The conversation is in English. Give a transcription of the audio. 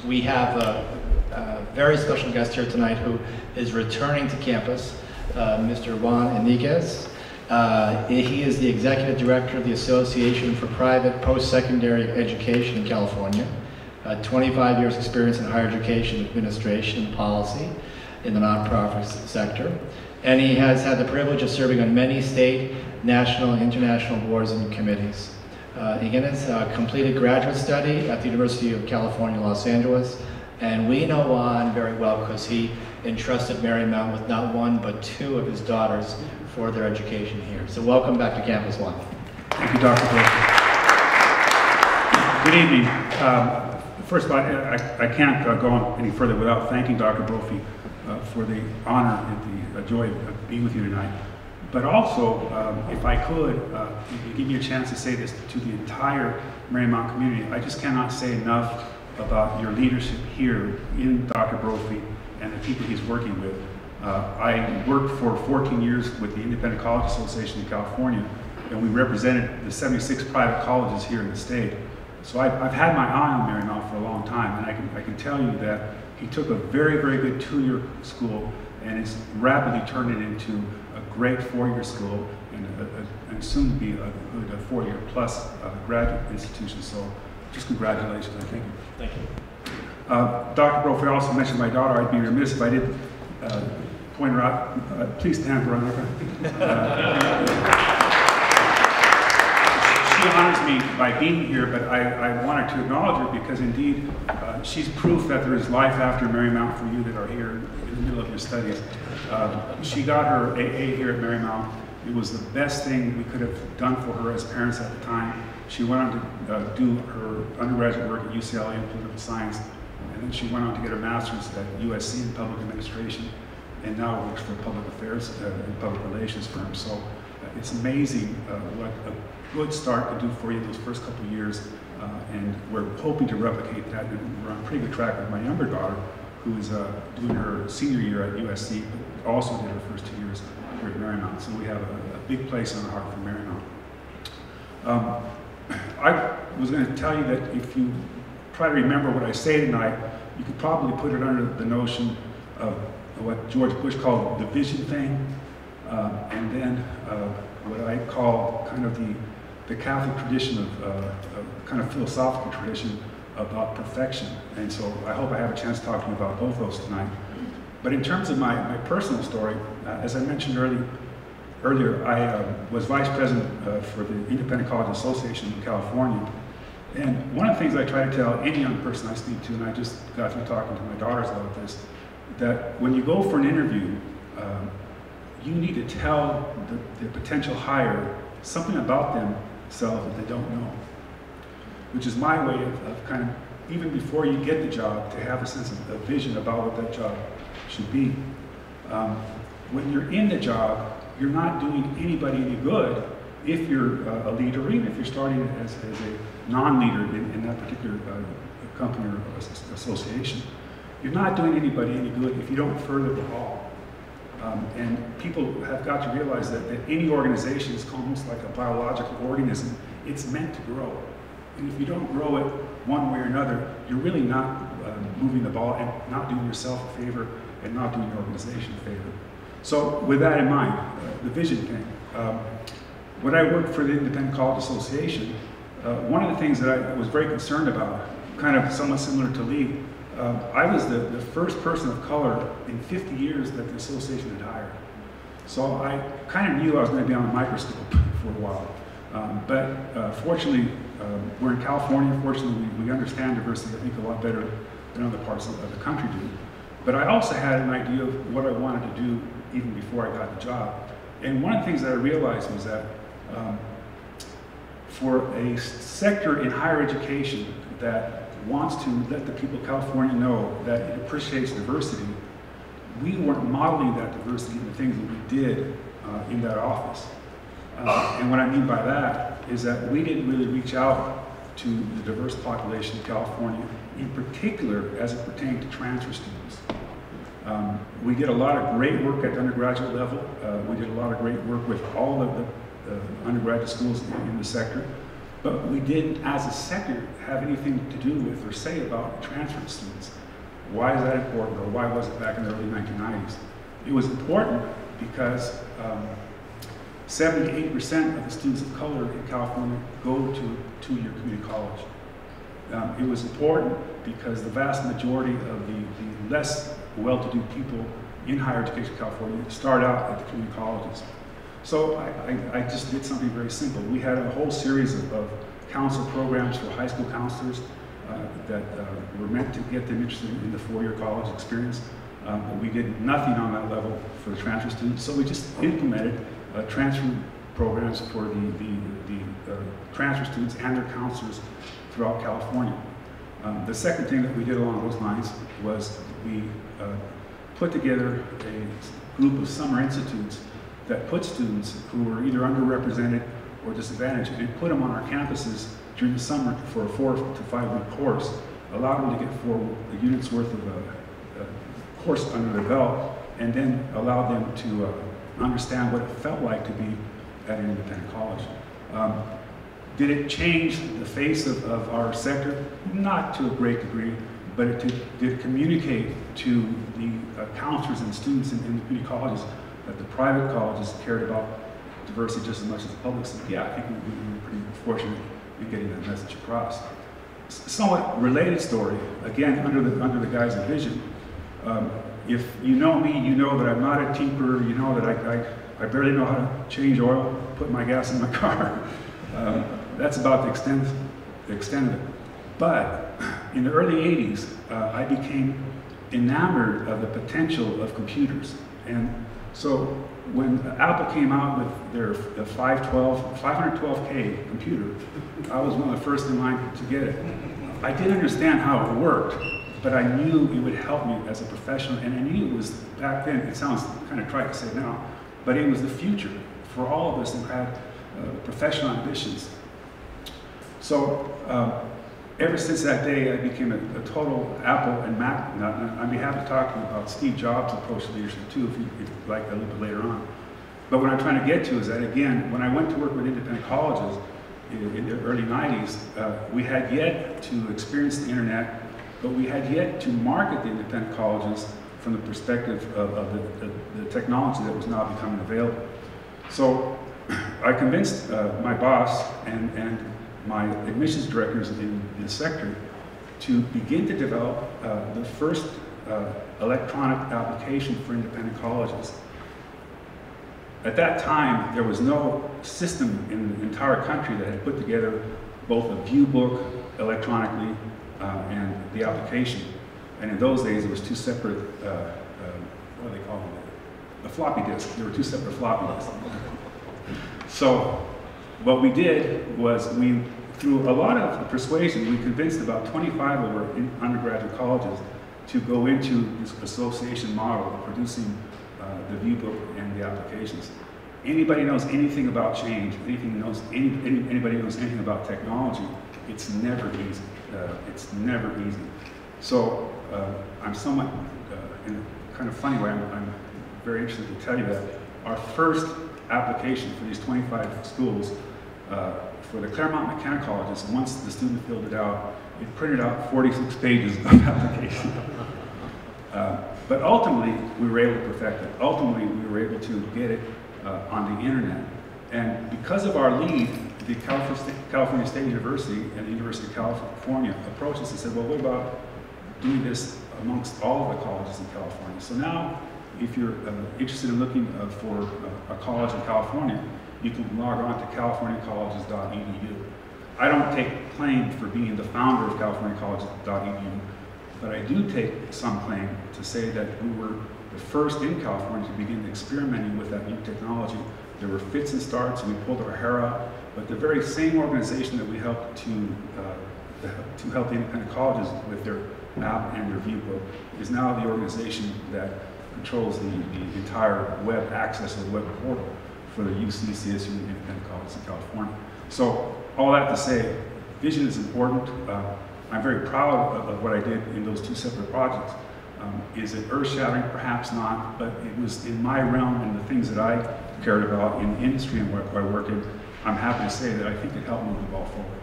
We have a very special guest here tonight who is returning to campus, Mr. Juan Yñiguez. He is the Executive Director of the Association for Private Postsecondary Education in California. 25 years experience in higher education administration and policy in the nonprofit sector. And he has had the privilege of serving on many state, national, and international boards and committees. Yñiguez completed graduate study at the University of California, Los Angeles. And we know Juan very well because he entrusted Marymount with not one, but two of his daughters for their education here. So welcome back to campus, Juan. Thank you, Dr. Brophy. Good evening. First of all, I can't go on any further without thanking Dr. Brophy for the honor and the joy of being with you tonight. But also, if I could, if you give me a chance to say this to the entire Marymount community, I just cannot say enough about your leadership here in Dr. Brophy and the people he's working with. I worked for 14 years with the Independent College Association in California, and we represented the 76 private colleges here in the state. So I've had my eye on Marymount for a long time, and I can tell you that he took a very, very good two-year school and has rapidly turned it into a great four-year school and soon to be a good four-year plus graduate institution. So just congratulations, and thank you. Thank you. Dr. Brophy also mentioned my daughter. I'd be remiss if I didn't point her out. Please stand for her. She honors me by being here, but I wanted to acknowledge her because indeed she's proof that there is life after Marymount for you that are here in the middle of your studies. She got her AA here at Marymount. It was the best thing we could have done for her as parents at the time. She went on to do her undergraduate work at UCLA in political science, and then she went on to get her master's at USC in public administration, and now works for a public affairs and public relations firm. So it's amazing what a good start to do for you those first couple of years, and we're hoping to replicate that. And we're on pretty good track with my younger daughter, who is doing her senior year at USC, but also did her first 2 years here at Marymount. So we have a big place on the heart for Marymount. I was going to tell you that if you try to remember what I say tonight, you could probably put it under the notion of what George Bush called the vision thing, and then what I call kind of the Catholic tradition of kind of philosophical tradition about perfection. And so I hope I have a chance to talk to you about both those tonight. But in terms of my personal story, as I mentioned earlier, I was vice president for the Independent College Association in California. And one of the things I try to tell any young person I speak to, and I just got through talking to my daughters about this, that when you go for an interview, you need to tell the potential hire something about themselves that they don't know, which is my way of kind of, even before you get the job, to have a sense of a vision about what that job should be. When you're in the job, you're not doing anybody any good if you're a leader, or even if you're starting as a non-leader in that particular company or association. You're not doing anybody any good if you don't further the ball. And people have got to realize that any organization is almost like a biological organism. It's meant to grow. And if you don't grow it one way or another, you're really not moving the ball and not doing yourself a favor and not doing your organization a favor. So with that in mind, the vision thing. When I worked for the Independent College Association, one of the things that I was very concerned about, kind of somewhat similar to Lee, I was the first person of color in 50 years that the association had hired. So I kind of knew I was going to be on the microscope for a while. But fortunately, we're in California. Fortunately, we understand diversity, I think, a lot better than other parts of the country do. But I also had an idea of what I wanted to do even before I got the job. And one of the things that I realized was that for a sector in higher education that wants to let the people of California know that it appreciates diversity, we weren't modeling that diversity in the things that we did in that office. And what I mean by that is that we didn't really reach out to the diverse population of California, in particular as it pertained to transfer students. We did a lot of great work at the undergraduate level. We did a lot of great work with all of the undergraduate schools in the sector. But we didn't, as a sector, have anything to do with or say about transfer students. Why is that important, or why was it back in the early 1990s? It was important because 78% of the students of color in California go to two-year community college. It was important because the vast majority of the less well-to-do people in higher education in California start out at the community colleges. So I just did something very simple. We had a whole series of counsel programs for high school counselors that were meant to get them interested in the four-year college experience. But we did nothing on that level for the transfer students. So we just implemented transfer programs for the transfer students and their counselors throughout California. The second thing that we did along those lines was we put together a group of summer institutes that put students who were either underrepresented or disadvantaged and put them on our campuses during the summer for a 4 to 5 week course, allowed them to get 4 units worth of a course under their belt, and then allowed them to understand what it felt like to be at an independent college. Did it change the face of our sector? Not to a great degree, but it did communicate to the counselors and students in the community colleges that the private colleges cared about diversity just as much as the public. So yeah, I think we were pretty fortunate in getting that message across. Somewhat related story, again, under the guise of vision. If you know me, you know that I'm not a tinkerer, you know that I barely know how to change oil, put my gas in my car. That's about the extent of it. But in the early 80s, I became enamored of the potential of computers. And so when Apple came out with their 512K computer, I was one of the first in line to get it. I didn't understand how it worked, but I knew it would help me as a professional, and I knew it was, back then, it sounds kind of trite to say now, but it was the future for all of us who had professional ambitions. So ever since that day, I became a total Apple and Mac nut, and I'd be happy to talk to you about Steve Jobs' approach to leadership too, if you'd like a little bit later on. But what I'm trying to get to is that, again, when I went to work with independent colleges in the early 90s, we had yet to experience the internet, but we had yet to market the independent colleges from the perspective of the technology that was now becoming available. So I convinced my boss and my admissions directors in the sector to begin to develop the first electronic application for independent colleges. At that time, there was no system in the entire country that had put together both a view book electronically and the application. And in those days, it was two separate, what do they call them? A floppy disk. There were two separate floppy disks. So what we did was through a lot of persuasion, we convinced about 25 of our undergraduate colleges to go into this association model of producing the view book and the applications. Anybody knows anything about change, anybody knows anything about technology, it's never easy. It's never easy. So I'm somewhat, in a kind of funny way, I'm very interested to tell you that our first application for these 25 schools for the Claremont Mechanic colleges, once the student filled it out, it printed out 46 pages of application. But ultimately, we were able to perfect it. Ultimately, we were able to get it on the internet. And because of our lead, the California State University and the University of California approached us and said, well, what about doing this amongst all of the colleges in California? So now, if you're interested in looking for a college in California, you can log on to californiacolleges.edu. I don't take claim for being the founder of californiacolleges.edu, but I do take some claim to say that we were the first in California to begin experimenting with that new technology. There were fits and starts, and we pulled our hair out, but the very same organization that we helped to help the independent colleges with their app and their view book is now the organization that controls the entire web access of the web portal for the UC, CSU, and independent colleges in California. So all that to say, vision is important. I'm very proud of what I did in those two separate projects. Is it earth-shattering? Perhaps not, but it was in my realm and the things that I cared about in the industry and where I work in. I'm happy to say that I think it helped move the ball forward.